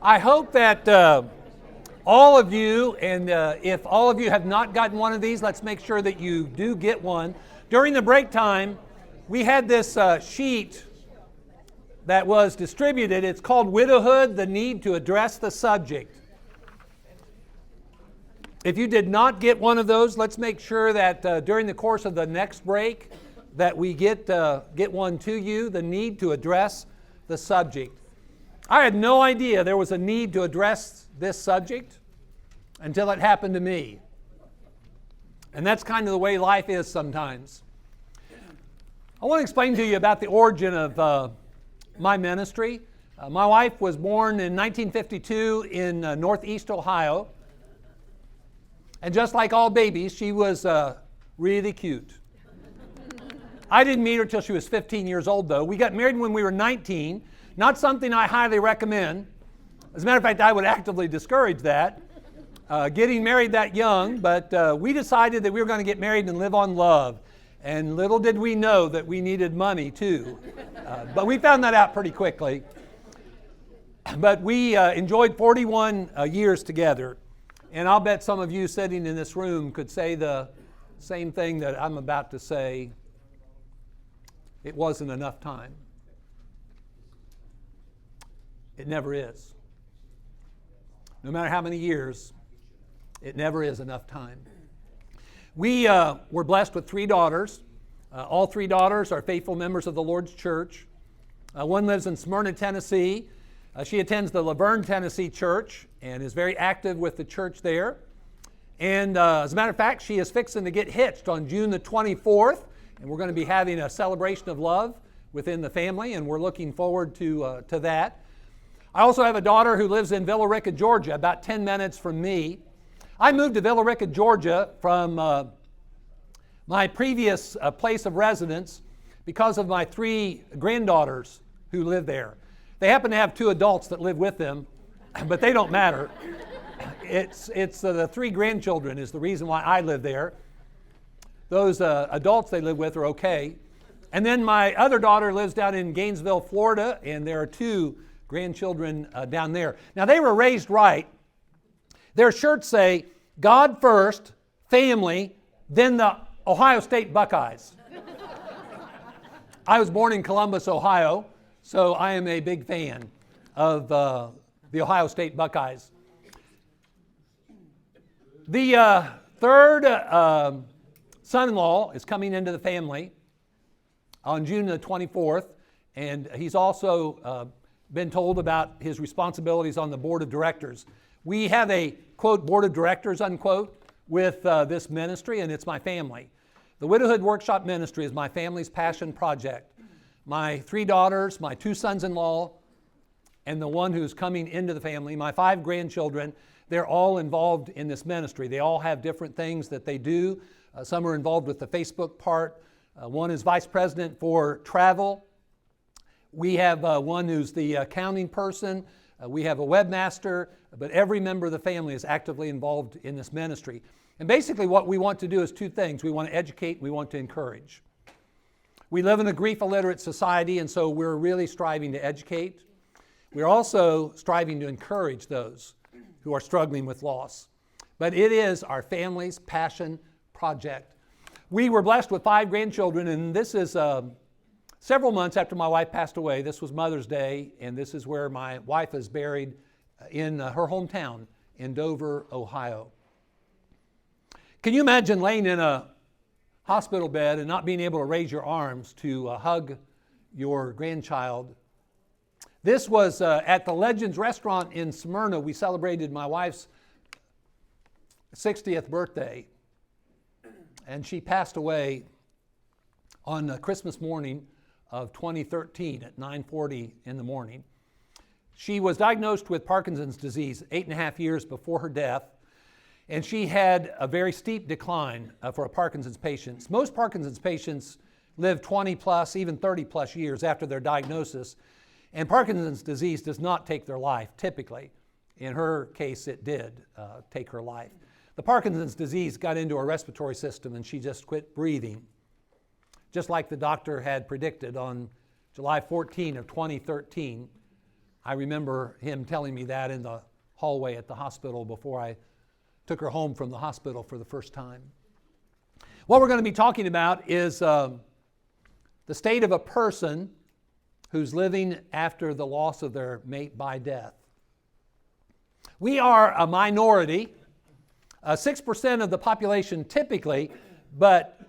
I hope that all of you, and if all of you have not gotten one of these, let's make sure that you do get one. During the break time, we had this sheet that was distributed. It's called Widowhood, the Need to Address the Subject. If you did not get one of those, let's make sure that during the course of the next break that we get one to you, the need to address the subject. I had no idea there was a need to address this subject until it happened to me. And that's kind of the way life is sometimes. I want to explain to you about the origin of my ministry. My wife was born in 1952 in Northeast Ohio. And just like all babies, she was really cute. I didn't meet her till she was 15 years old, though. We got married when we were 19. Not something I highly recommend. As a matter of fact, I would actively discourage that, getting married that young. But we decided that we were going to get married and live on love. And little did we know that we needed money, too. But we found that out pretty quickly. But we enjoyed 41 years together. And I'll bet some of you sitting in this room could say the same thing that I'm about to say. It wasn't enough time. It never is. No matter how many years, it never is enough time. We were blessed with 3 daughters. All 3 daughters are faithful members of the Lord's church. One lives in Smyrna, Tennessee. She attends the Laverne, Tennessee church and is very active with the church there. And as a matter of fact, she is fixing to get hitched on June the 24th. And we're going to be having a celebration of love within the family, and we're looking forward to that. I also have a daughter who lives in Villa Rica, Georgia, about 10 minutes from me. I moved to Villa Rica, Georgia from my previous place of residence because of my 3 granddaughters who live there. They happen to have 2 adults that live with them, but they don't matter. It's the 3 grandchildren is the reason why I live there. Those adults they live with are okay. And then my other daughter lives down in Gainesville, Florida, and there are 2 grandchildren down there. Now, they were raised right. Their shirts say, God first, family, then the Ohio State Buckeyes. I was born in Columbus, Ohio, so I am a big fan of the Ohio State Buckeyes. The third son-in-law is coming into the family on June the 24th, and he's also been told about his responsibilities on the board of directors. We have a, quote, board of directors, unquote, with this ministry, and it's my family. The Widowhood Workshop Ministry is my family's passion project. My 3 daughters, my 2 sons-in-law, and the one who's coming into the family, my 5 grandchildren, they're all involved in this ministry. They all have different things that they do. Some are involved with the Facebook part. One is vice president for travel. We have one who's the accounting person. We have a webmaster, but every member of the family is actively involved in this ministry. And basically what we want to do is 2 things. We want to educate, we want to encourage. We live in a grief illiterate society, and so we're really striving to educate. We're also striving to encourage those who are struggling with loss. But it is our family's passion project. We were blessed with 5 grandchildren, and this is several months after my wife passed away. This was Mother's Day, and this is where my wife is buried in her hometown in Dover, Ohio. Can you imagine laying in a hospital bed and not being able to raise your arms to hug your grandchild? This was at the Legends restaurant in Smyrna. We celebrated my wife's 60th birthday. And she passed away on Christmas morning of 2013 at 9:40 in the morning. She was diagnosed with Parkinson's disease 8.5 years before her death, and she had a very steep decline for a Parkinson's patient. Most Parkinson's patients live 20 plus, even 30 plus years after their diagnosis, and Parkinson's disease does not take their life typically. In her case, it did take her life. The Parkinson's disease got into her respiratory system and she just quit breathing, just like the doctor had predicted on July 14 of 2013. I remember him telling me that in the hallway at the hospital before I took her home from the hospital for the first time. What we're going to be talking about is the state of a person who's living after the loss of their mate by death. We are a minority, 6% of the population typically, but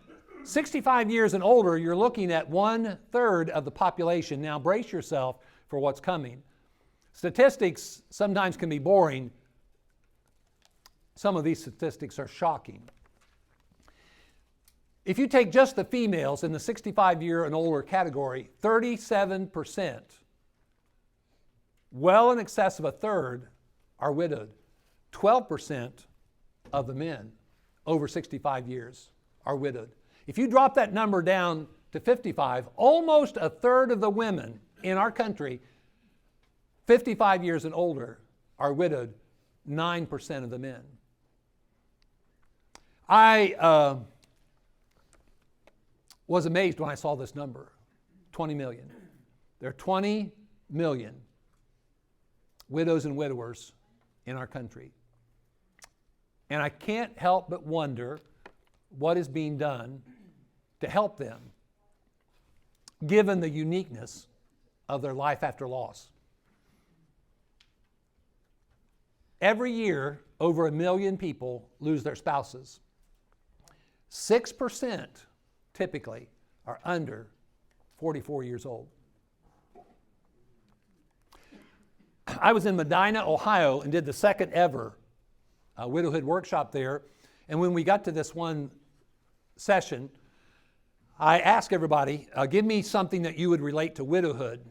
65 years and older, you're looking at 1/3 of the population. Now brace yourself for what's coming. Statistics sometimes can be boring. Some of these statistics are shocking. If you take just the females in the 65-year and older category, 37%, well in excess of 1/3, are widowed. 12% of the men over 65 years are widowed. If you drop that number down to 55, almost 1/3 of the women in our country, 55 years and older, are widowed. 9% of the men. I was amazed when I saw this number, 20 million. There are 20 million widows and widowers in our country. And I can't help but wonder what is being done to help them, given the uniqueness of their life after loss. Every year, over 1 million people lose their spouses. 6% typically are under 44 years old. I was in Medina, Ohio, and did the second ever Widowhood workshop there. And when we got to this one session, I asked everybody, give me something that you would relate to widowhood.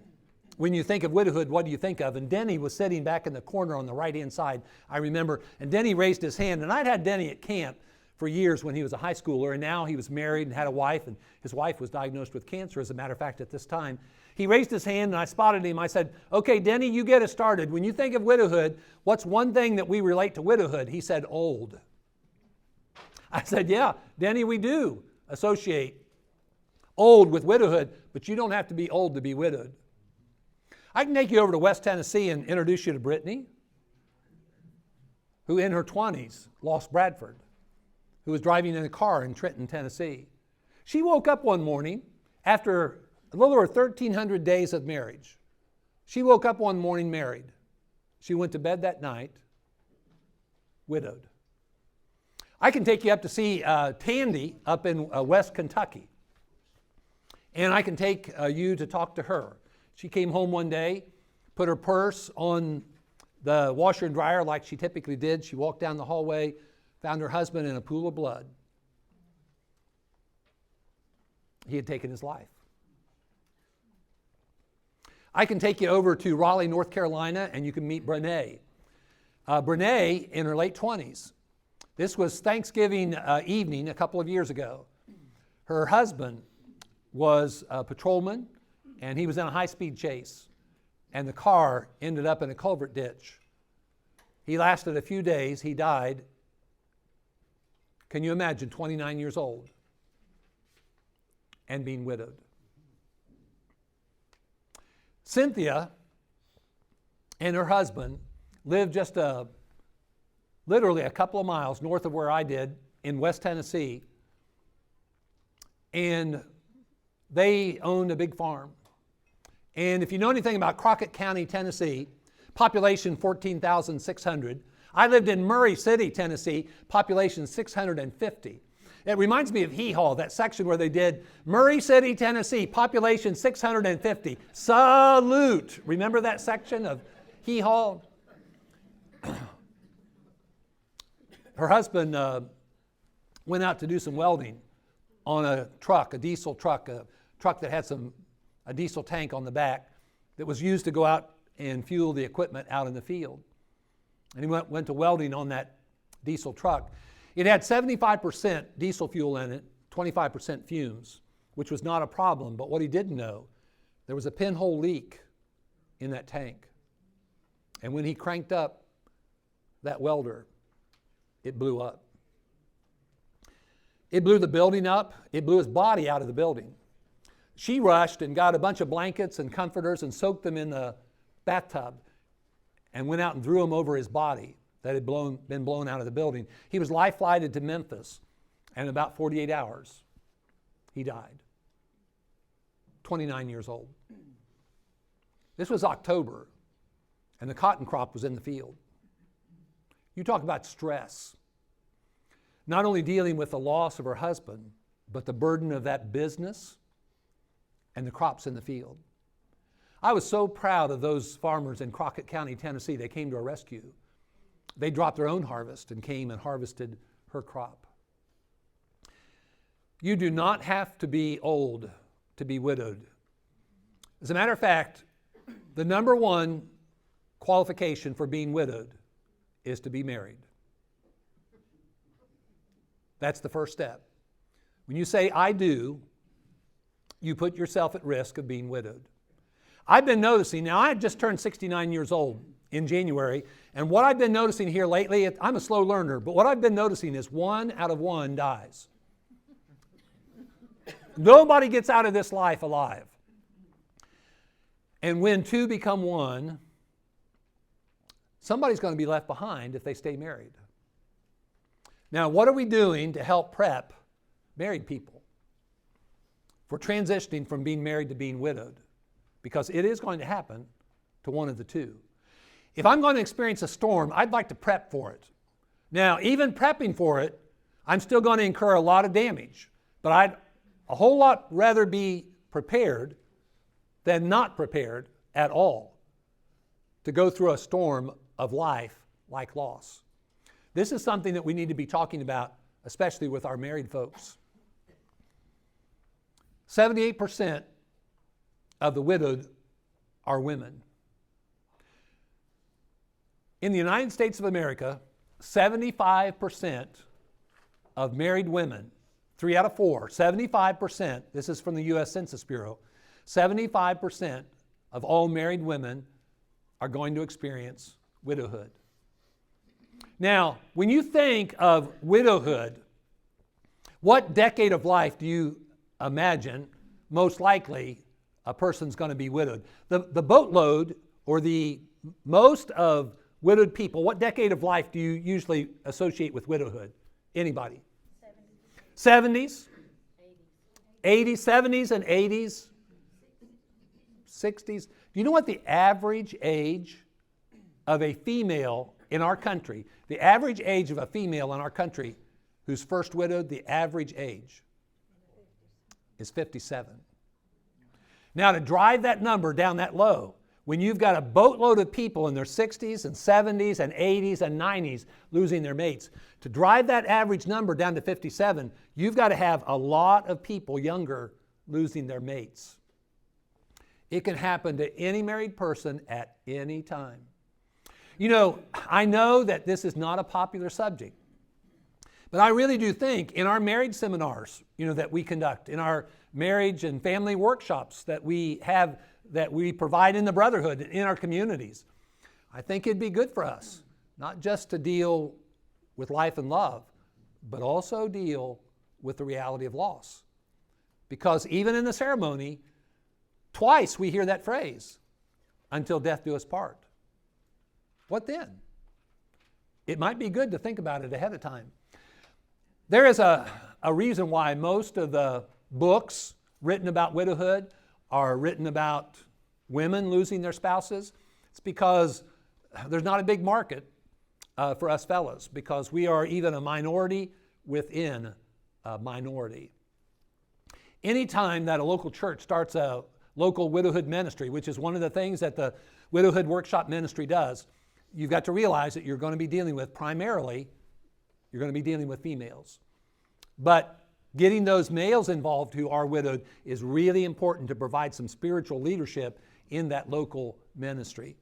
When you think of widowhood, what do you think of? And Denny was sitting back in the corner on the right-hand side, I remember. And Denny raised his hand. And I'd had Denny at camp for years when he was a high schooler. And now he was married and had a wife. And his wife was diagnosed with cancer, as a matter of fact, at this time. He raised his hand and I spotted him. I said, okay, Denny, you get us started. When you think of widowhood, what's one thing that we relate to widowhood? He said, old. I said, yeah, Denny, we do associate old with widowhood, but you don't have to be old to be widowed. I can take you over to West Tennessee and introduce you to Brittany, who in her 20s lost Bradford, who was driving in a car in Trenton, Tennessee. She woke up one morning after a little over 1,300 days of marriage. She woke up one morning married. She went to bed that night widowed. I can take you up to see Tandy up in West Kentucky. And I can take you to talk to her. She came home one day, put her purse on the washer and dryer like she typically did. She walked down the hallway, found her husband in a pool of blood. He had taken his life. I can take you over to Raleigh, North Carolina, and you can meet Brene. Brene, in her late 20s. This was Thanksgiving evening a couple of years ago. Her husband was a patrolman, and he was in a high-speed chase, and the car ended up in a culvert ditch. He lasted a few days. He died. Can you imagine, 29 years old and being widowed? Cynthia and her husband lived just literally a couple of miles north of where I did in West Tennessee, and they owned a big farm. And if you know anything about Crockett County, Tennessee, population 14,600. I lived in Murray City, Tennessee, population 650. It reminds me of Hee Haw, that section where they did Murray City, Tennessee, population 650. Salute. Remember that section of Hee Haw? Her husband went out to do some welding on a truck, a diesel truck, a truck that had a diesel tank on the back that was used to go out and fuel the equipment out in the field. And he went to welding on that diesel truck. It had 75% diesel fuel in it, 25% fumes, which was not a problem. But what he didn't know, there was a pinhole leak in that tank. And when he cranked up that welder, it blew up. It blew the building up. It blew his body out of the building. She rushed and got a bunch of blankets and comforters and soaked them in the bathtub and went out and threw him over his body that had been blown out of the building. He was life-flighted to Memphis, and in about 48 hours, he died. 29 years old. This was October, and the cotton crop was in the field. You talk about stress. Not only dealing with the loss of her husband, but the burden of that business and the crops in the field. I was so proud of those farmers in Crockett County, Tennessee. They came to her rescue. They dropped their own harvest and came and harvested her crop. You do not have to be old to be widowed. As a matter of fact, the number one qualification for being widowed is to be married. That's the first step. When you say, I do, you put yourself at risk of being widowed. I've been noticing, now I just turned 69 years old in January, and what I've been noticing here lately, I'm a slow learner, but what I've been noticing is 1 out of 1 dies. Nobody gets out of this life alive. And when 2 become 1, somebody's going to be left behind if they stay married. Now, what are we doing to help prep married people for transitioning from being married to being widowed? Because it is going to happen to one of the two. If I'm going to experience a storm, I'd like to prep for it. Now, even prepping for it, I'm still going to incur a lot of damage. But I'd a whole lot rather be prepared than not prepared at all to go through a storm of life like loss. This is something that we need to be talking about, especially with our married folks. 78% of the widowed are women. In the United States of America, 75% of married women, 3 out of 4, 75%, this is from the U.S. Census Bureau, 75% of all married women are going to experience widowhood. Now, when you think of widowhood, what decade of life do you imagine most likely a person's going to be widowed? The boatload or the most of widowed people, what decade of life do you usually associate with widowhood? Anybody? 70s? 80s, 70s and 80s? 60s? Do you know what the average age of a female in our country, the average age of a female in our country who's first widowed, the average age is 57. Now, to drive that number down that low, when you've got a boatload of people in their 60s and 70s and 80s and 90s losing their mates, to drive that average number down to 57, you've got to have a lot of people younger losing their mates. It can happen to any married person at any time. You know, I know that this is not a popular subject, but I really do think in our marriage seminars, that we conduct, in our marriage and family workshops that we have, that we provide in the brotherhood, in our communities, I think it'd be good for us, not just to deal with life and love, but also deal with the reality of loss. Because even in the ceremony, twice we hear that phrase, until death do us part. What then? It might be good to think about it ahead of time. There is a reason why most of the books written about widowhood are written about women losing their spouses. It's because there's not a big market for us fellas, because we are even a minority within a minority. Anytime that a local church starts a local widowhood ministry, which is one of the things that the Widowhood Workshop Ministry does, you've got to realize that you're going to be dealing with primarily, you're going to be dealing with females. But getting those males involved who are widowed is really important to provide some spiritual leadership in that local ministry.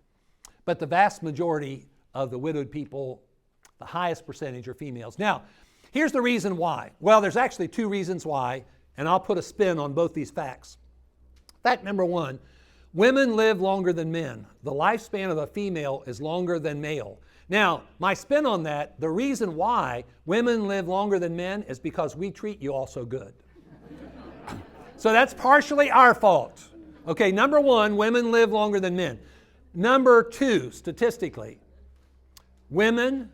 But the vast majority of the widowed people, the highest percentage, are females. Now, here's the reason why. Well, there's actually 2 reasons why, and I'll put a spin on both these facts. Fact number 1, women live longer than men. The lifespan of a female is longer than male. Now, my spin on that, the reason why women live longer than men is because we treat you all so good. So that's partially our fault. Okay, number 1, women live longer than men. Number 2, statistically, women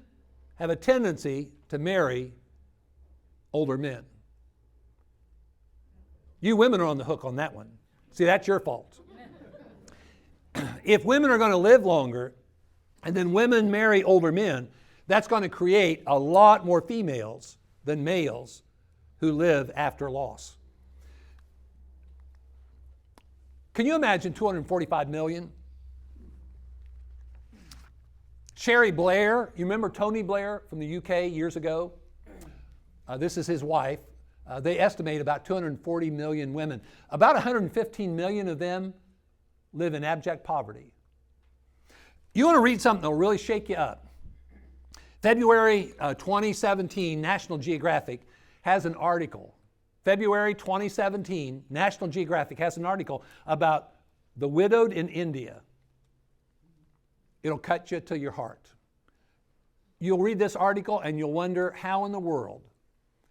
have a tendency to marry older men. You women are on the hook on that one. See, that's your fault. If women are going to live longer, and then women marry older men, that's going to create a lot more females than males who live after loss. Can you imagine 245 million? Sherry Blair, you remember Tony Blair from the UK years ago? This is his wife. They estimate about 240 million women. About 115 million of them live in abject poverty. You want to read something that will really shake you up. February 2017, National Geographic has an article. February 2017, National Geographic has an article about the widowed in India. It'll cut you to your heart. You'll read this article and you'll wonder how in the world,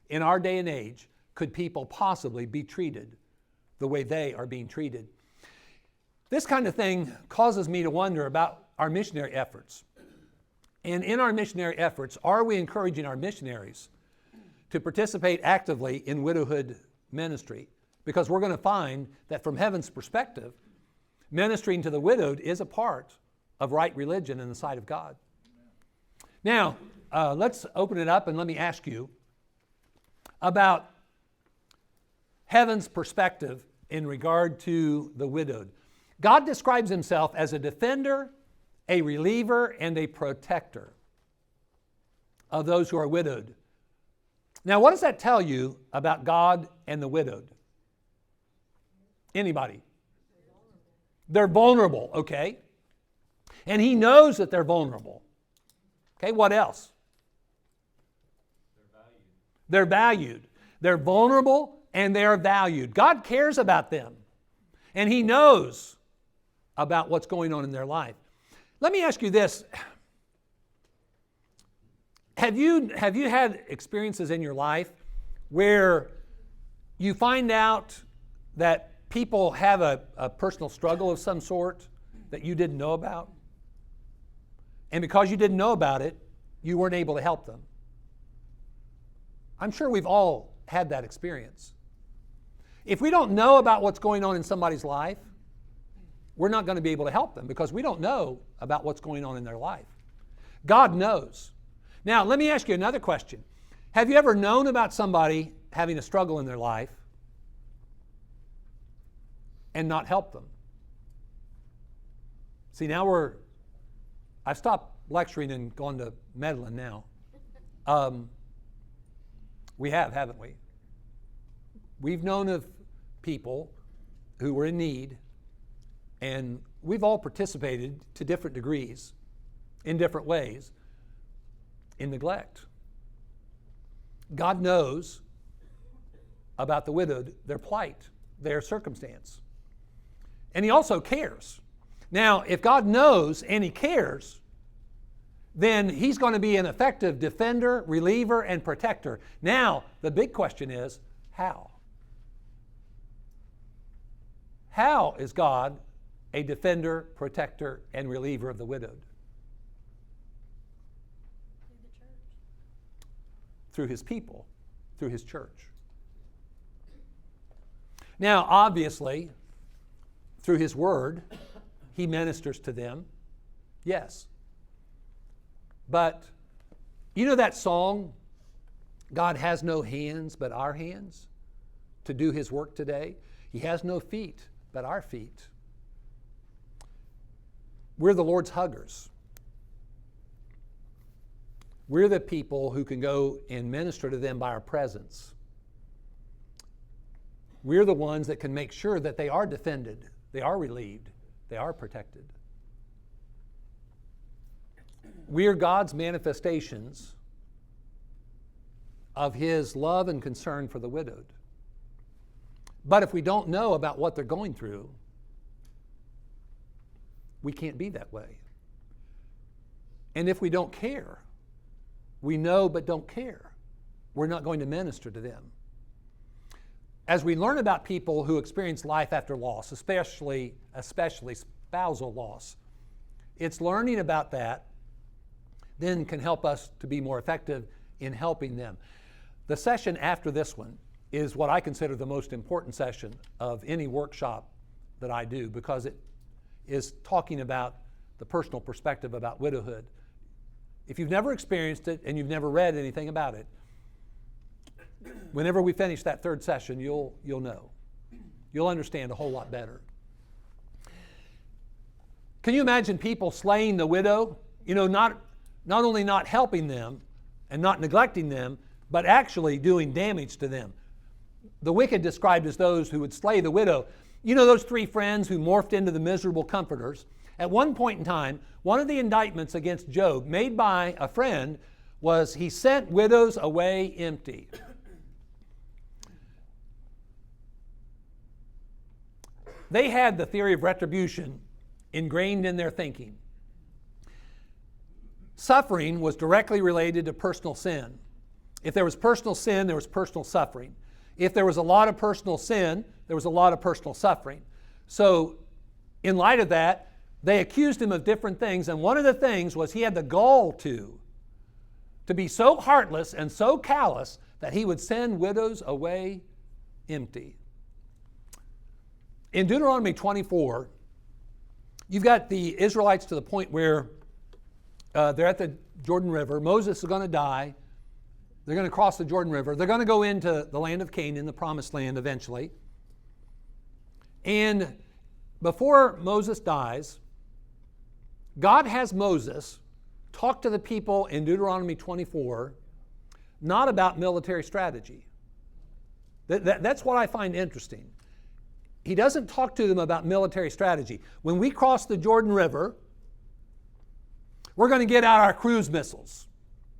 in our day and age, could people possibly be treated the way they are being treated. This kind of thing causes me to wonder about our missionary efforts. And in our missionary efforts, are we encouraging our missionaries to participate actively in widowhood ministry? Because we're going to find that from heaven's perspective, ministering to the widowed is a part of right religion in the sight of God. Now, let's open it up and let me ask you about heaven's perspective in regard to the widowed. God describes himself as a defender, a reliever, and a protector of those who are widowed. Now, what does that tell you about God and the widowed? Anybody? They're vulnerable, okay? And he knows that they're vulnerable. Okay, what else? They're valued. They're vulnerable and they're valued. God cares about them. And he knows about what's going on in their life. Let me ask you this. Have you had experiences in your life where you find out that people have a personal struggle of some sort that you didn't know about? And because you didn't know about it, you weren't able to help them. I'm sure we've all had that experience. If we don't know about what's going on in somebody's life, we're not going to be able to help them because we don't know about what's going on in their life. God knows. Now, let me ask you another question. Have you ever known about somebody having a struggle in their life and not helped them? See, now I've stopped lecturing and gone to meddling now. We have, haven't we? We've known of people who were in need, and we've all participated to different degrees, in different ways, in neglect. God knows about the widowed, their plight, their circumstance. And he also cares. Now, if God knows and he cares, then he's going to be an effective defender, reliever, and protector. Now, the big question is, how? How is God a defender, protector, and reliever of the widowed? Through his people, through his church. Now, obviously, through his word, he ministers to them. Yes. But you know that song, God has no hands but our hands to do his work today? He has no feet but our feet. We're the Lord's huggers. We're the people who can go and minister to them by our presence. We're the ones that can make sure that they are defended, they are relieved, they are protected. We are God's manifestations of his love and concern for the widowed. But if we don't know about what they're going through, we can't be that way. And if we don't care, we know but don't care, we're not going to minister to them. As we learn about people who experience life after loss, especially spousal loss, It's learning about that then can help us to be more effective in helping them. The session after this one is what I consider the most important session of any workshop that I do, because it is talking about the personal perspective about widowhood. If you've never experienced it and you've never read anything about it, whenever we finish that third session, you'll know. You'll understand a whole lot better. Can you imagine people slaying the widow? Not only not helping them and not neglecting them, but actually doing damage to them. The wicked described as those who would slay the widow. Those three friends who morphed into the miserable comforters? At one point in time, one of the indictments against Job made by a friend was he sent widows away empty. They had the theory of retribution ingrained in their thinking. Suffering was directly related to personal sin. If there was personal sin, there was personal suffering. If there was a lot of personal sin, there was a lot of personal suffering. So, in light of that, they accused him of different things, and one of the things was he had the gall to be so heartless and so callous that he would send widows away empty. In Deuteronomy 24, you've got the Israelites to the point where they're at the Jordan River. Moses is going to die. They're going to cross the Jordan River. They're going to go into the land of Canaan, the promised land eventually. And before Moses dies, God has Moses talk to the people in Deuteronomy 24 not about military strategy. That's what I find interesting. He doesn't talk to them about military strategy. When we cross the Jordan River, we're going to get out our cruise missiles.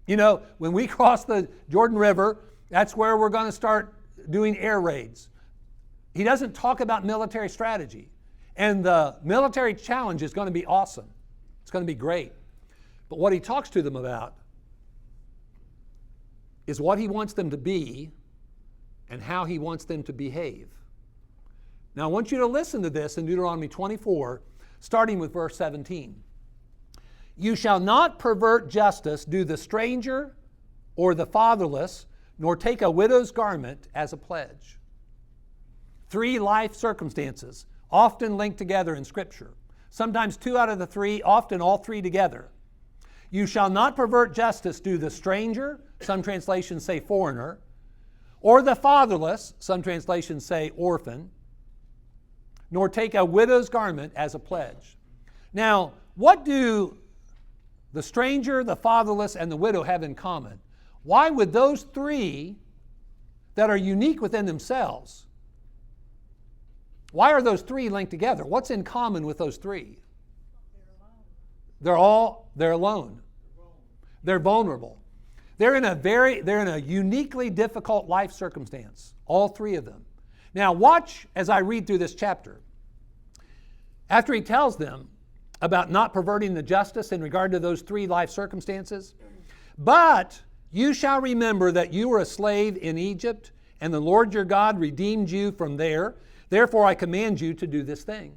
When we cross the Jordan River, that's where we're going to start doing air raids. He doesn't talk about military strategy. And the military challenge is going to be awesome. It's going to be great. But what he talks to them about is what he wants them to be and how he wants them to behave. Now, I want you to listen to this in Deuteronomy 24, starting with verse 17. You shall not pervert justice, do the stranger or the fatherless, nor take a widow's garment as a pledge. 3 life circumstances, often linked together in Scripture. Sometimes 2 out of the 3, often all 3 together. You shall not pervert justice, do the stranger, some translations say foreigner, or the fatherless, some translations say orphan, nor take a widow's garment as a pledge. Now, what do the stranger, the fatherless, and the widow have in common? Why would those 3 that are unique within themselves, why are those 3 linked together? What's in common with those 3? They're alone. They're vulnerable. They're in a uniquely difficult life circumstance, all 3 of them. Now watch as I read through this chapter. After he tells them about not perverting the justice in regard to those 3 life circumstances, but you shall remember that you were a slave in Egypt, and the Lord your God redeemed you from there. Therefore I command you to do this thing.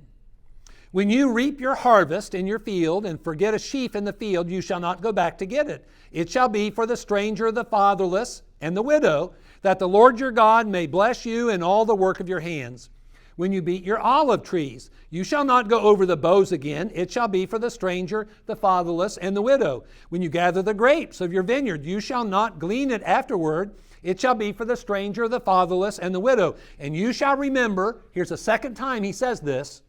When you reap your harvest in your field and forget a sheaf in the field, you shall not go back to get it. It shall be for the stranger, the fatherless, and the widow, that the Lord your God may bless you in all the work of your hands. When you beat your olive trees, you shall not go over the boughs again. It shall be for the stranger, the fatherless, and the widow. When you gather the grapes of your vineyard, you shall not glean it afterward. It shall be for the stranger, the fatherless, and the widow. And you shall remember, here's a second time he says this,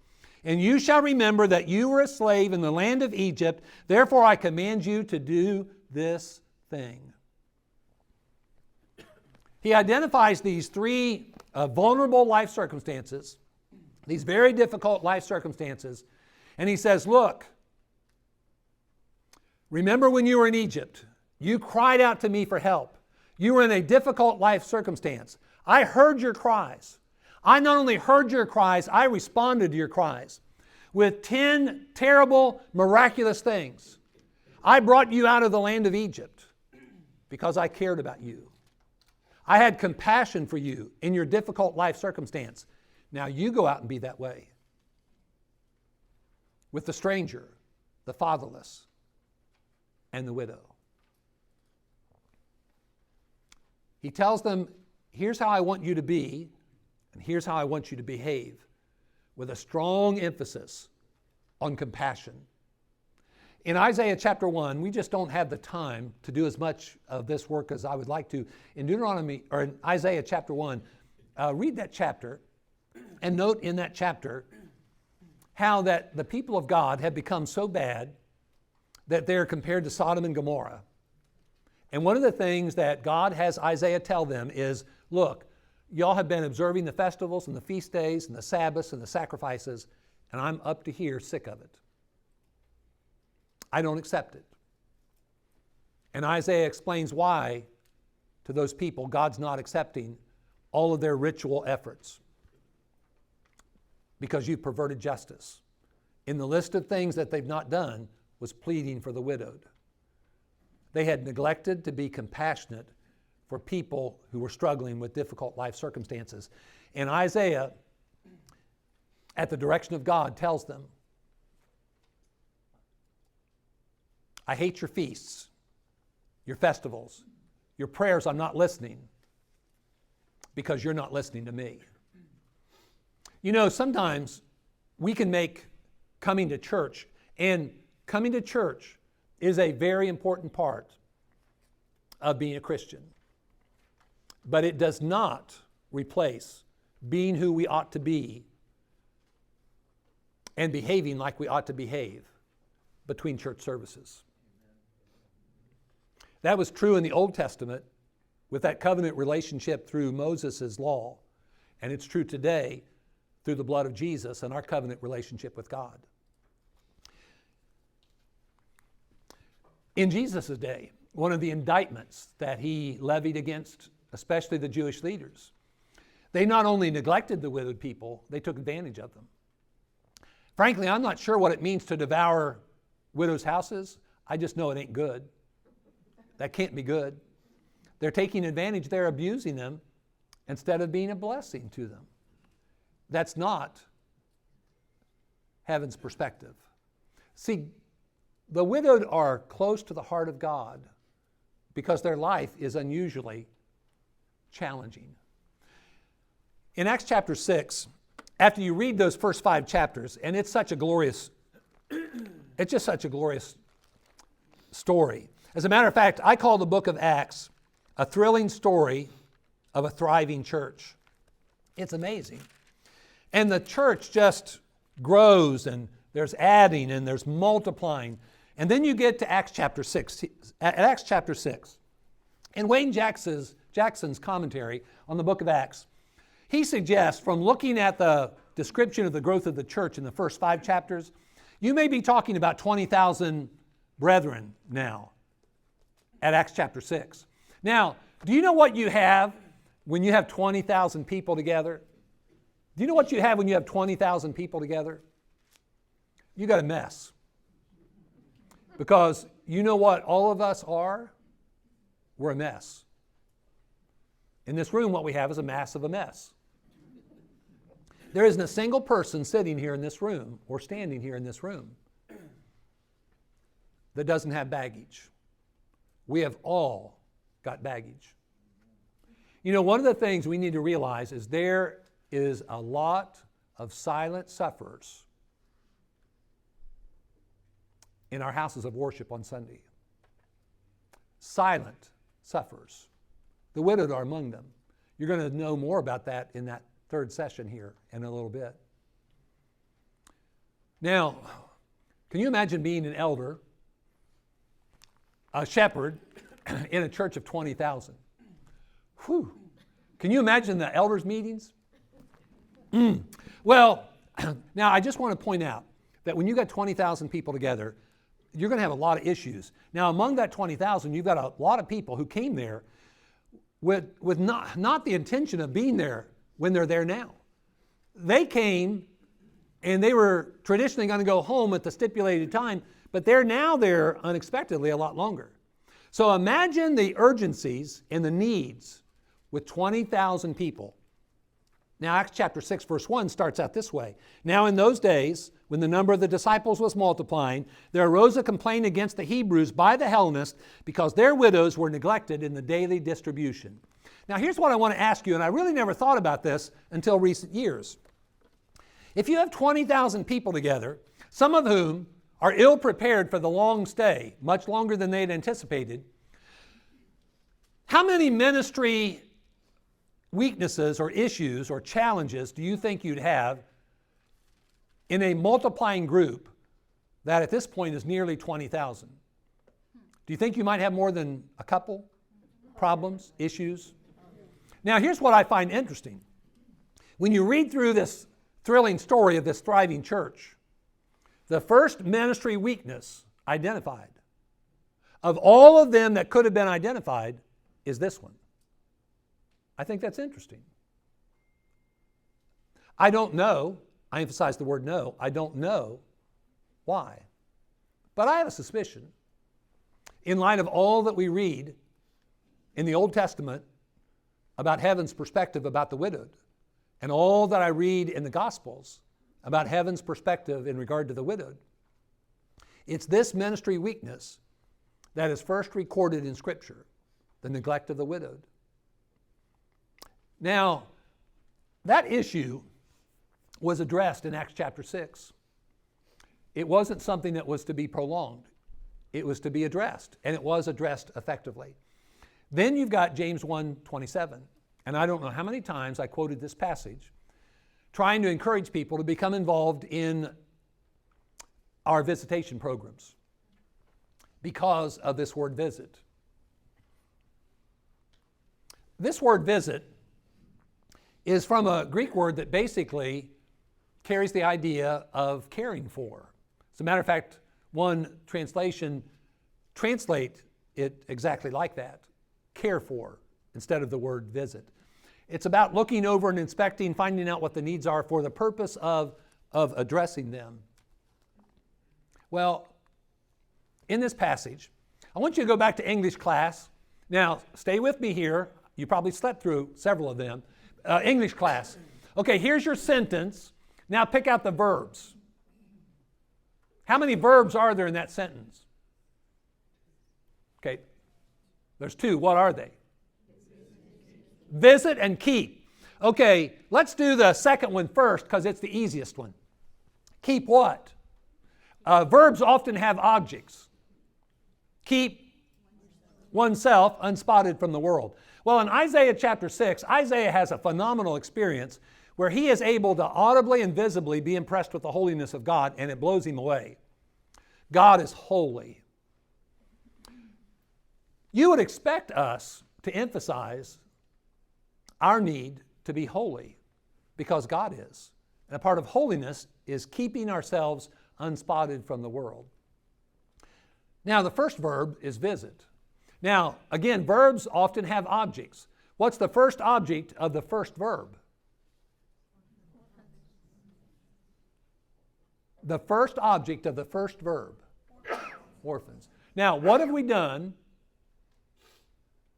and you shall remember that you were a slave in the land of Egypt. Therefore I command you to do this thing. He identifies these 3 vulnerable life circumstances, these very difficult life circumstances, and he says, look, remember when you were in Egypt, you cried out to me for help. You were in a difficult life circumstance. I heard your cries. I not only heard your cries, I responded to your cries with 10 terrible, miraculous things. I brought you out of the land of Egypt because I cared about you. I had compassion for you in your difficult life circumstance. Now you go out and be that way with the stranger, the fatherless, and the widow. He tells them, here's how I want you to be, and here's how I want you to behave, with a strong emphasis on compassion. In Isaiah chapter 1, we just don't have the time to do as much of this work as I would like to. In Deuteronomy, or in Isaiah chapter 1, read that chapter and note in that chapter how that the people of God have become so bad that they're compared to Sodom and Gomorrah. And one of the things that God has Isaiah tell them is, look, y'all have been observing the festivals and the feast days and the Sabbaths and the sacrifices, and I'm up to here sick of it. I don't accept it. And Isaiah explains why to those people God's not accepting all of their ritual efforts. Because you've perverted justice. In the list of things that they've not done was pleading for the widowed. They had neglected to be compassionate for people who were struggling with difficult life circumstances. And Isaiah, at the direction of God, tells them, I hate your feasts, your festivals, your prayers. I'm not listening because you're not listening to me. You know, sometimes we can make coming to church, and coming to church is a very important part of being a Christian. But it does not replace being who we ought to be and behaving like we ought to behave between church services. That was true in the Old Testament with that covenant relationship through Moses' law. And it's true today through the blood of Jesus and our covenant relationship with God. In Jesus' day, one of the indictments that he levied against especially the Jewish leaders, they not only neglected the widowed people, they took advantage of them. Frankly, I'm not sure what it means to devour widows' houses. I just know it ain't good. That can't be good. They're taking advantage, they're abusing them instead of being a blessing to them. That's not heaven's perspective. See, the widowed are close to the heart of God because their life is unusually challenging. In Acts chapter 6, after you read those first 5 chapters, and it's just such a glorious story. As a matter of fact, I call the book of Acts a thrilling story of a thriving church. It's amazing. And the church just grows, and there's adding and there's multiplying. And then you get to Acts chapter 6. At Acts chapter 6, in Wayne Jackson's commentary on the book of Acts, he suggests from looking at the description of the growth of the church in the first 5 chapters, you may be talking about 20,000 brethren now at Acts chapter 6. Now, do you know what you have when you have 20,000 people together? Do you know what you have when you have 20,000 people together? You got a mess. Because you know what all of us are? We're a mess. In this room, what we have is a mass of a mess. There isn't a single person sitting here in this room or standing here in this room that doesn't have baggage. We have all got baggage. You know, one of the things we need to realize is there is a lot of silent sufferers in our houses of worship on Sunday. Silent sufferers. The widowed are among them. You're going to know more about that in that 3rd session here in a little bit. Now, can you imagine being an elder, a shepherd, in a church of 20,000? Whew. Can you imagine the elders' meetings? Well, now I just want to point out that when you got 20,000 people together, you're going to have a lot of issues. Now, among that 20,000, you've got a lot of people who came there with not the intention of being there when they're there now. They came and they were traditionally going to go home at the stipulated time, but they're now there unexpectedly a lot longer. So imagine the urgencies and the needs with 20,000 people. Now, Acts chapter 6, verse 1 starts out this way. Now in those days, when the number of the disciples was multiplying, there arose a complaint against the Hebrews by the Hellenists because their widows were neglected in the daily distribution. Now here's what I want to ask you, and I really never thought about this until recent years. If you have 20,000 people together, some of whom are ill prepared for the long stay, much longer than they'd anticipated, how many ministry weaknesses or issues or challenges do you think you'd have in a multiplying group that at this point is nearly 20,000? Do you think you might have more than a couple problems, issues? Now, here's what I find interesting. When you read through this thrilling story of this thriving church, the first ministry weakness identified of all of them that could have been identified is this one. I think that's interesting. I don't know. I emphasize the word no. I don't know why. But I have a suspicion, in light of all that we read in the Old Testament about heaven's perspective about the widowed, and all that I read in the Gospels about heaven's perspective in regard to the widowed, it's this ministry weakness that is first recorded in Scripture, the neglect of the widowed. Now, that issue was addressed in Acts chapter 6. It wasn't something that was to be prolonged. It was to be addressed, and it was addressed effectively. Then you've got James 1:27, and I don't know how many times I quoted this passage, trying to encourage people to become involved in our visitation programs because of this word visit. This word visit is from a Greek word that basically carries the idea of caring for. As a matter of fact, one translation translates it exactly like that, care for, instead of the word visit. It's about looking over and inspecting, finding out what the needs are for the purpose of addressing them. Well, in this passage, I want you to go back to English class. Now, stay with me here. You probably slept through several of them. English class. Okay, here's your sentence. Now pick out the verbs. How many verbs are there in that sentence? Okay, there's two. What are they? Visit and keep. Okay, let's do the second one first because it's the easiest one. Keep what? Verbs often have objects. Keep oneself unspotted from the world. Well, in Isaiah chapter 6, Isaiah has a phenomenal experience where he is able to audibly and visibly be impressed with the holiness of God, and it blows him away. God is holy. You would expect us to emphasize our need to be holy because God is. And a part of holiness is keeping ourselves unspotted from the world. Now, the first verb is visit. Now, again, verbs often have objects. What's the first object of the first verb? The first object of the first verb. Orphans. Now, what have we done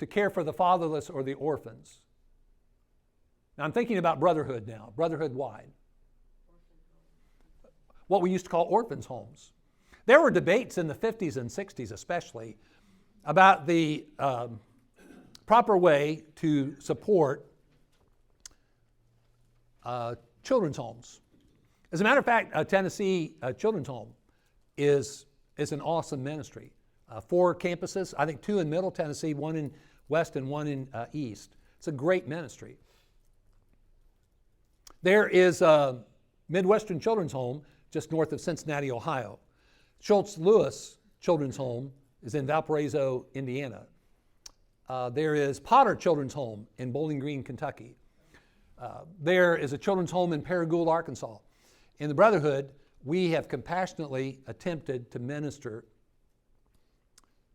to care for the fatherless or the orphans? Now, I'm thinking about brotherhood now, brotherhood wide. What we used to call orphans' homes. There were debates in the 50s and 60s especially about the proper way to support children's homes. As a matter of fact, Tennessee Children's Home is an awesome ministry. 4 campuses, I think 2 in Middle Tennessee, 1 in West and 1 in East. It's a great ministry. There is a Midwestern Children's Home just north of Cincinnati, Ohio. Schultz Lewis Children's Home is in Valparaiso, Indiana. There is Potter Children's Home in Bowling Green, Kentucky. There is a children's home in Paragould, Arkansas. In the Brotherhood, we have compassionately attempted to minister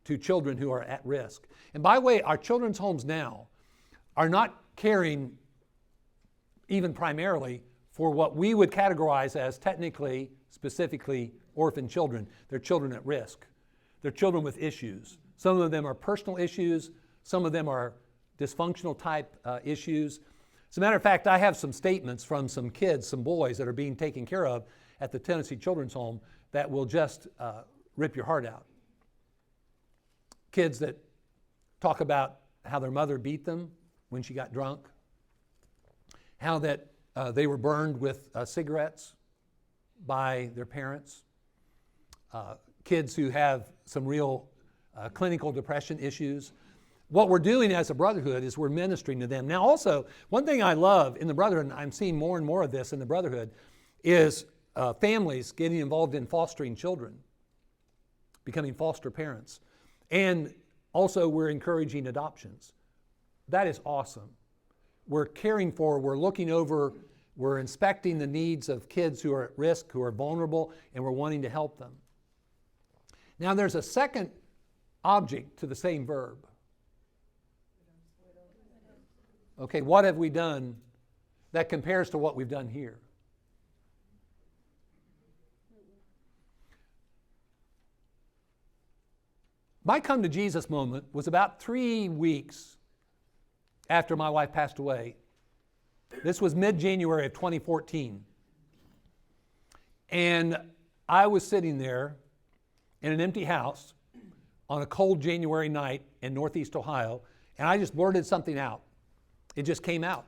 to children who are at risk. And by the way, our children's homes now are not caring even primarily for what we would categorize as technically, specifically orphan children. They're children at risk. They're children with issues. Some of them are personal issues. Some of them are dysfunctional type issues. As a matter of fact, I have some statements from some kids, some boys that are being taken care of at the Tennessee Children's Home that will just rip your heart out. Kids that talk about how their mother beat them when she got drunk, how that they were burned with cigarettes by their parents, kids who have some real clinical depression issues. What we're doing as a brotherhood is we're ministering to them. Now also, one thing I love in the brotherhood, and I'm seeing more and more of this in the brotherhood, is families getting involved in fostering children, becoming foster parents. And also we're encouraging adoptions. That is awesome. We're caring for, we're looking over, we're inspecting the needs of kids who are at risk, who are vulnerable, and we're wanting to help them. Now there's a second object to the same verb. Okay, what have we done that compares to what we've done here? My come to Jesus moment was about 3 weeks after my wife passed away. This was mid-January of 2014. And I was sitting there in an empty house on a cold January night in Northeast Ohio, and I just blurted something out. It just came out.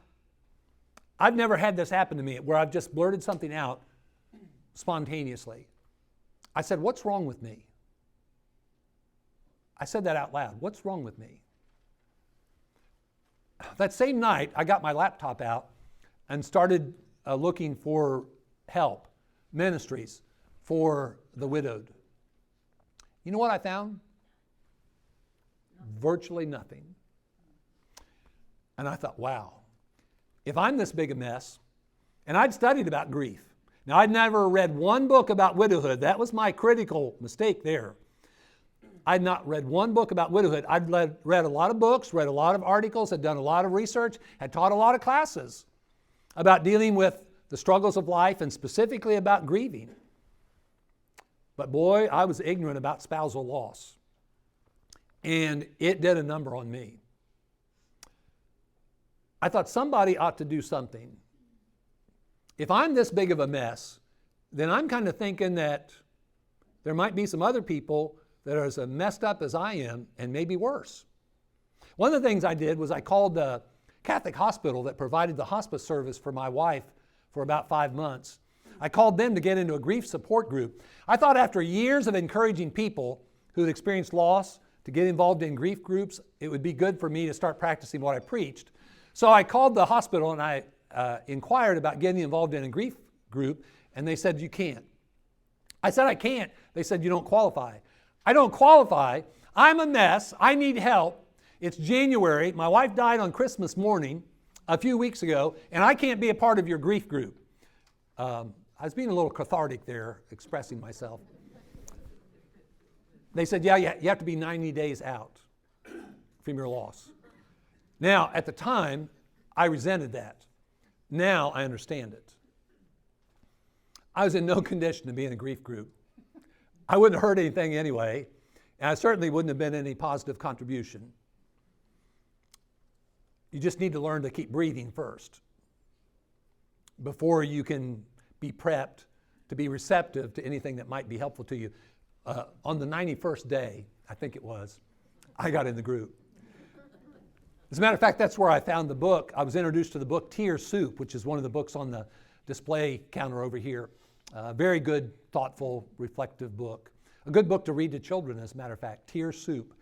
I've never had this happen to me where I've just blurted something out spontaneously. I said, "What's wrong with me?" I said that out loud. What's wrong with me? That same night, I got my laptop out and started looking for help, ministries for the widowed. You know what I found? Virtually nothing. And I thought, wow, if I'm this big a mess, and I'd studied about grief. Now, I'd never read one book about widowhood. That was my critical mistake there. I'd not read one book about widowhood. I'd read a lot of books, read a lot of articles, had done a lot of research, had taught a lot of classes about dealing with the struggles of life and specifically about grieving. But boy, I was ignorant about spousal loss. And it did a number on me. I thought somebody ought to do something. If I'm this big of a mess, then I'm kind of thinking that there might be some other people that are as messed up as I am and maybe worse. One of the things I did was I called the Catholic hospital that provided the hospice service for my wife for about 5 months. I called them to get into a grief support group. I thought after years of encouraging people who had experienced loss to get involved in grief groups, it would be good for me to start practicing what I preached. So I called the hospital and I inquired about getting involved in a grief group, and they said, "You can't." I said, "I can't." They said, "You don't qualify." I don't qualify. I'm a mess. I need help. It's January. My wife died on Christmas morning a few weeks ago, and I can't be a part of your grief group. I was being a little cathartic there, expressing myself. They said, "Yeah, you have to be 90 days out from your loss." Now, at the time, I resented that. Now I understand it. I was in no condition to be in a grief group. I wouldn't have heard anything anyway, and I certainly wouldn't have been any positive contribution. You just need to learn to keep breathing first before you can be prepped to be receptive to anything that might be helpful to you. On the 91st day, I think it was, I got in the group. As a matter of fact, that's where I found the book. I was introduced to the book Tear Soup, which is one of the books on the display counter over here. Very good, thoughtful, reflective book. A good book to read to children, as a matter of fact, Tear Soup.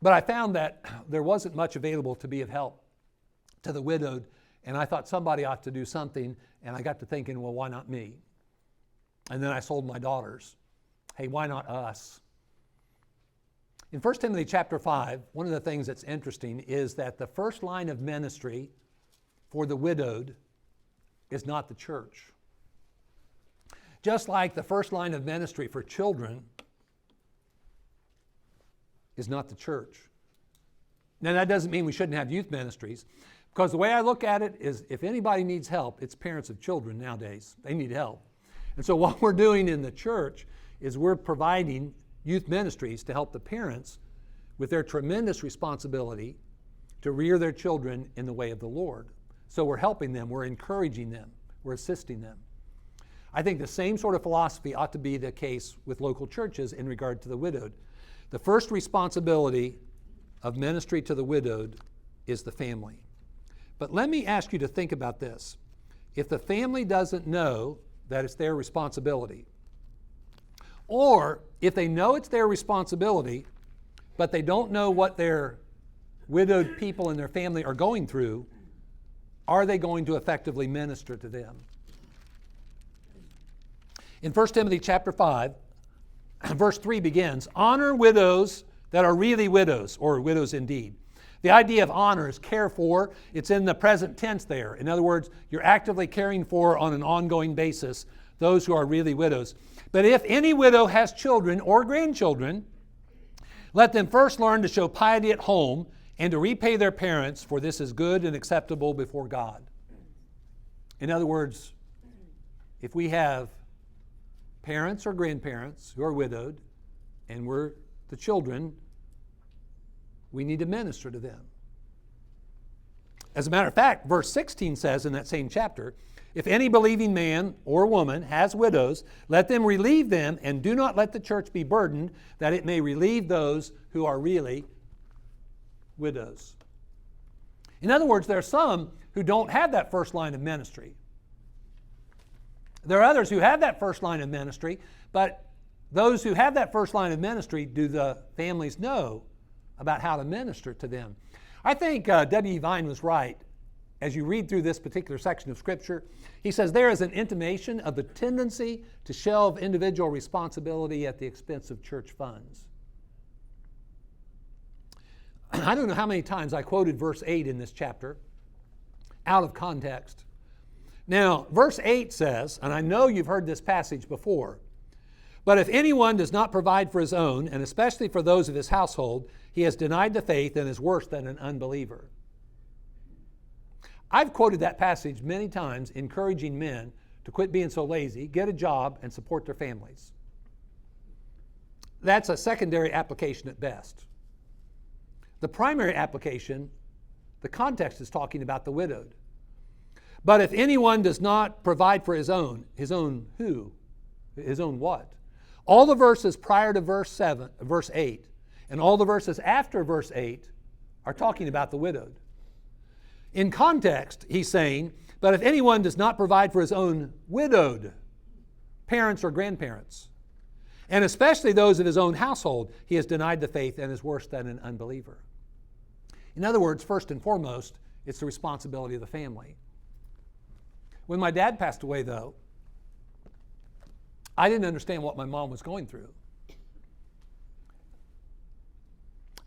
But I found that there wasn't much available to be of help to the widowed, and I thought somebody ought to do something, and I got to thinking, well, why not me? And then I sold my daughters. Hey, why not us? In 1 Timothy chapter 5, one of the things that's interesting is that the first line of ministry for the widowed is not the church. Just like the first line of ministry for children is not the church. Now, that doesn't mean we shouldn't have youth ministries, because the way I look at it is if anybody needs help, it's parents of children nowadays. They need help. And so what we're doing in the church is we're providing youth ministries to help the parents with their tremendous responsibility to rear their children in the way of the Lord. So we're helping them, we're encouraging them, we're assisting them. I think the same sort of philosophy ought to be the case with local churches in regard to the widowed. The first responsibility of ministry to the widowed is the family. But let me ask you to think about this. If the family doesn't know that it's their responsibility, or if they know it's their responsibility, but they don't know what their widowed people in their family are going through, are they going to effectively minister to them? In 1 Timothy chapter 5, verse 3 begins, honor widows that are really widows, or widows indeed. The idea of honor is care for. It's in the present tense there. In other words, you're actively caring for on an ongoing basis those who are really widows. But if any widow has children or grandchildren, let them first learn to show piety at home and to repay their parents, for this is good and acceptable before God. In other words, if we have parents or grandparents who are widowed and we're the children, we need to minister to them. As a matter of fact, verse 16 says in that same chapter, if any believing man or woman has widows, let them relieve them, and do not let the church be burdened, that it may relieve those who are really widows. In other words, there are some who don't have that first line of ministry. There are others who have that first line of ministry, but those who have that first line of ministry, do the families know about how to minister to them? I think W.E. Vine was right. As you read through this particular section of Scripture, he says there is an intimation of the tendency to shelve individual responsibility at the expense of church funds. I don't know how many times I quoted verse 8 in this chapter out of context. Now, verse 8 says, and I know you've heard this passage before, but if anyone does not provide for his own, and especially for those of his household, he has denied the faith and is worse than an unbeliever. I've quoted that passage many times, encouraging men to quit being so lazy, get a job, and support their families. That's a secondary application at best. The primary application, the context is talking about the widowed. But if anyone does not provide for his own who? His own what? All the verses prior to verse 8, and all the verses after verse 8 are talking about the widowed. In context, he's saying, but if anyone does not provide for his own widowed parents or grandparents, and especially those of his own household, he has denied the faith and is worse than an unbeliever. In other words, first and foremost, it's the responsibility of the family. When my dad passed away, though, I didn't understand what my mom was going through.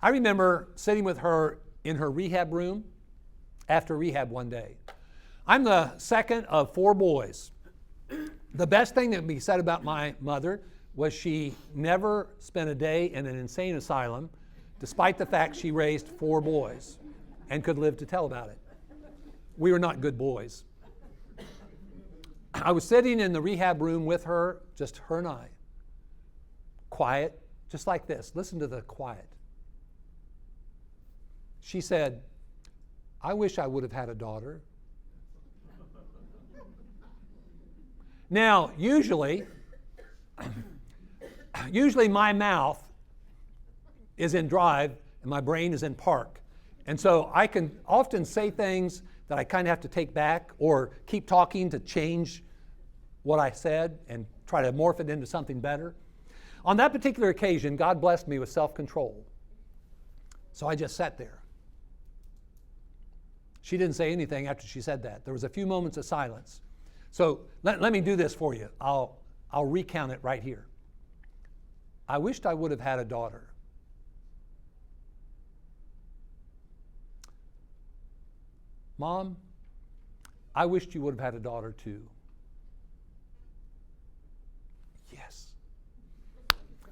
I remember sitting with her in her rehab room after rehab one day. I'm the second of 4 boys. The best thing that can be said about my mother was she never spent a day in an insane asylum, despite the fact she raised 4 boys and could live to tell about it. We were not good boys. I was sitting in the rehab room with her, just her and I. Quiet, just like this. Listen to the quiet. She said, I wish I would have had a daughter. Now, usually my mouth is in drive and my brain is in park. And so I can often say things that I kind of have to take back or keep talking to change what I said and try to morph it into something better. On that particular occasion, God blessed me with self-control. So I just sat there. She didn't say anything after she said that. There was a few moments of silence. So let me do this for you. I'll recount it right here. I wished I would have had a daughter. Mom, I wished you would have had a daughter too. Yes.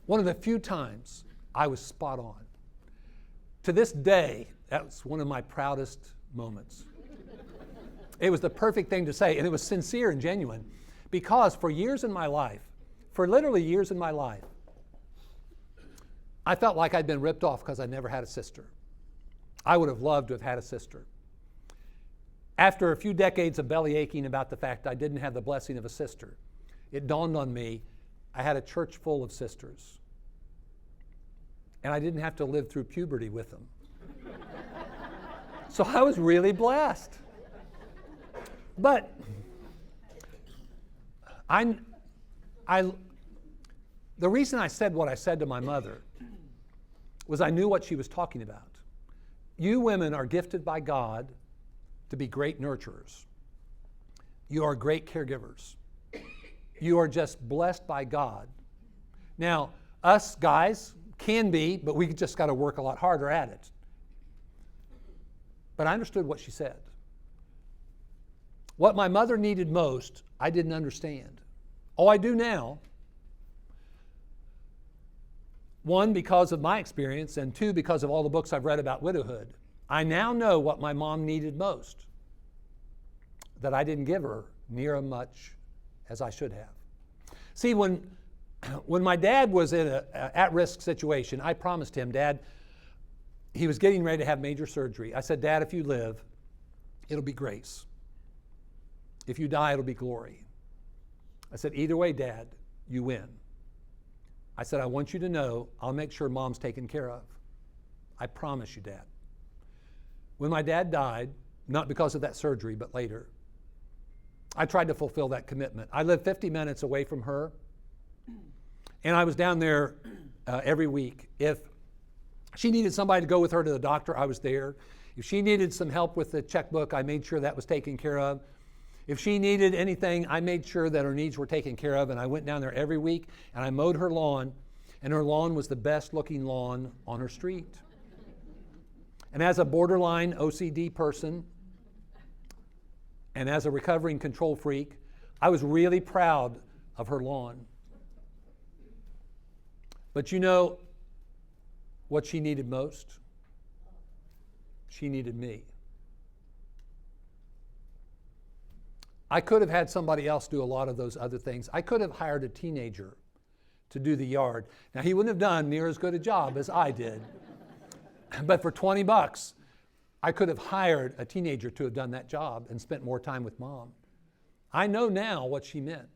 One of the few times I was spot on. To this day, that's one of my proudest moments. It was the perfect thing to say, and it was sincere and genuine, because for years in my life, for literally years in my life, I felt like I'd been ripped off because I never had a sister. I would have loved to have had a sister. After a few decades of belly aching about the fact I didn't have the blessing of a sister, it dawned on me I had a church full of sisters. And I didn't have to live through puberty with them. So I was really blessed. But the reason I said what I said to my mother was I knew what she was talking about. You women are gifted by God to be great nurturers. You are great caregivers. You are just blessed by God. Now, us guys can be, but we just got to work a lot harder at it. But I understood what she said. What my mother needed most, I didn't understand. Oh, I do now. One, because of my experience, and two, because of all the books I've read about widowhood. I now know what my mom needed most, that I didn't give her near as much as I should have. See, when my dad was in an at-risk situation, I promised him, Dad, he was getting ready to have major surgery. I said, Dad, if you live, it'll be grace. If you die, it'll be glory. I said, either way, Dad, you win. I said, I want you to know I'll make sure Mom's taken care of. I promise you, Dad. When my dad died, not because of that surgery, but later, I tried to fulfill that commitment. I lived 50 minutes away from her, and I was down there every week. If she needed somebody to go with her to the doctor, I was there. If she needed some help with the checkbook, I made sure that was taken care of. If she needed anything, I made sure that her needs were taken care of, and I went down there every week, and I mowed her lawn, and her lawn was the best looking lawn on her street. And as a borderline OCD person, and as a recovering control freak, I was really proud of her lawn. But you know what she needed most? She needed me. I could have had somebody else do a lot of those other things. I could have hired a teenager to do the yard. Now, he wouldn't have done near as good a job as I did. But for $20, I could have hired a teenager to have done that job and spent more time with Mom. I know now what she meant.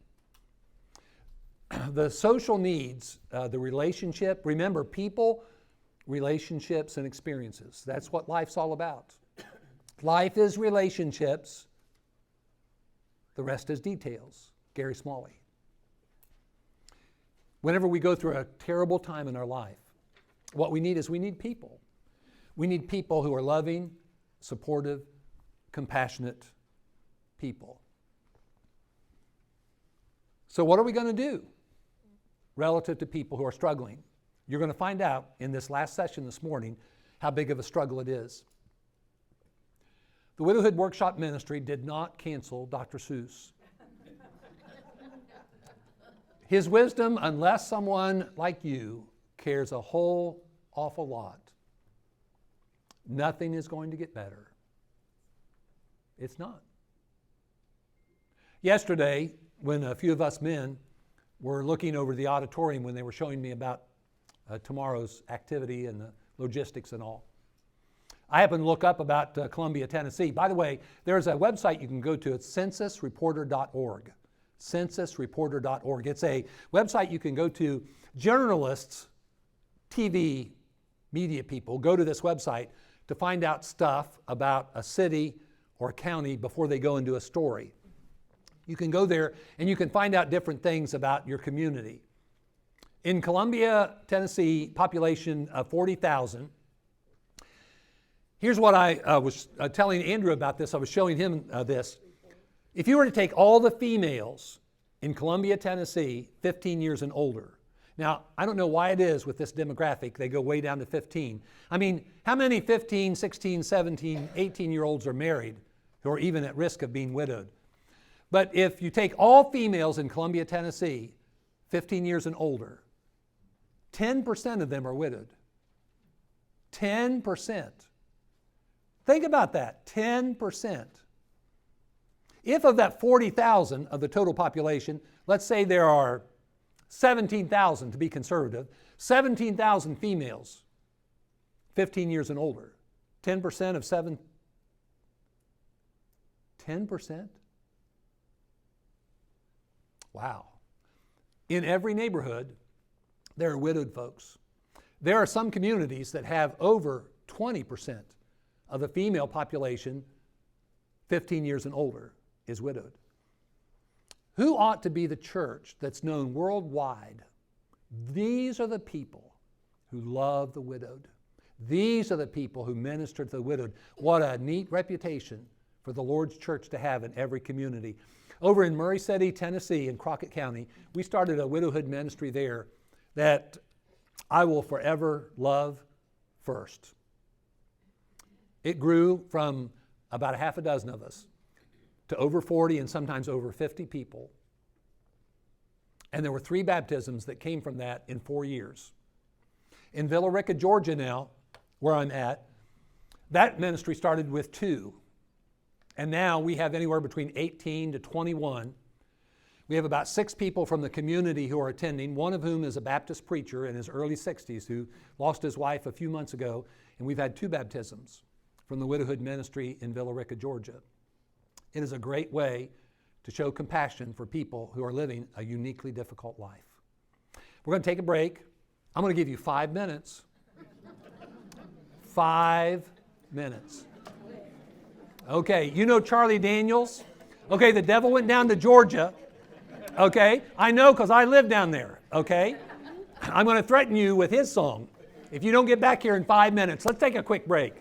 The social needs, the relationship, remember, people, relationships, and experiences. That's what life's all about. Life is relationships. The rest is details. Gary Smalley. Whenever we go through a terrible time in our life, what we need is we need people. We need people who are loving, supportive, compassionate people. So what are we going to do relative to people who are struggling? You're going to find out in this last session this morning how big of a struggle it is. The Widowhood Workshop Ministry did not cancel Dr. Seuss. His wisdom, unless someone like you cares a whole awful lot, nothing is going to get better. It's not. Yesterday, when a few of us men were looking over the auditorium when they were showing me about tomorrow's activity and the logistics and all, I happened to look up about Columbia, Tennessee. By the way, there's a website you can go to. It's censusreporter.org. Censusreporter.org. It's a website you can go to. Journalists, TV, media people go to this website to find out stuff about a city or a county before they go into a story. You can go there and you can find out different things about your community. In Columbia, Tennessee, population of 40,000. Here's what I was telling Andrew about this. I was showing him this. If you were to take all the females in Columbia, Tennessee, 15 years and older. Now, I don't know why it is with this demographic, they go way down to 15. I mean, how many 15, 16, 17, 18-year-olds are married who are even at risk of being widowed? But if you take all females in Columbia, Tennessee, 15 years and older, 10% of them are widowed. 10%. Think about that, 10%. If of that 40,000 of the total population, let's say there are 17,000 to be conservative, 17,000 females, 15 years and older, 10% of 7. 10%? Wow. In every neighborhood, there are widowed folks. There are some communities that have over 20% of the female population, 15 years and older, is widowed. Who ought to be the church that's known worldwide? These are the people who love the widowed. These are the people who minister to the widowed. What a neat reputation for the Lord's church to have in every community. Over in Murray City, Tennessee, in Crockett County, we started a widowhood ministry there that I will forever love first. It grew from about a half a dozen of us to over 40 and sometimes over 50 people. And there were 3 baptisms that came from that in 4 years. In Villa Rica, Georgia now, where I'm at, that ministry started with 2. And now we have anywhere between 18 to 21. We have about 6 people from the community who are attending, one of whom is a Baptist preacher in his early 60s who lost his wife a few months ago. And we've had 2 baptisms from the Widowhood Ministry in Villa Rica, Georgia. It is a great way to show compassion for people who are living a uniquely difficult life. We're going to take a break. I'm going to give you 5 minutes. 5 minutes. Okay, you know Charlie Daniels? Okay, the devil went down to Georgia. Okay, I know because I live down there. Okay, I'm going to threaten you with his song if you don't get back here in 5 minutes. Let's take a quick break.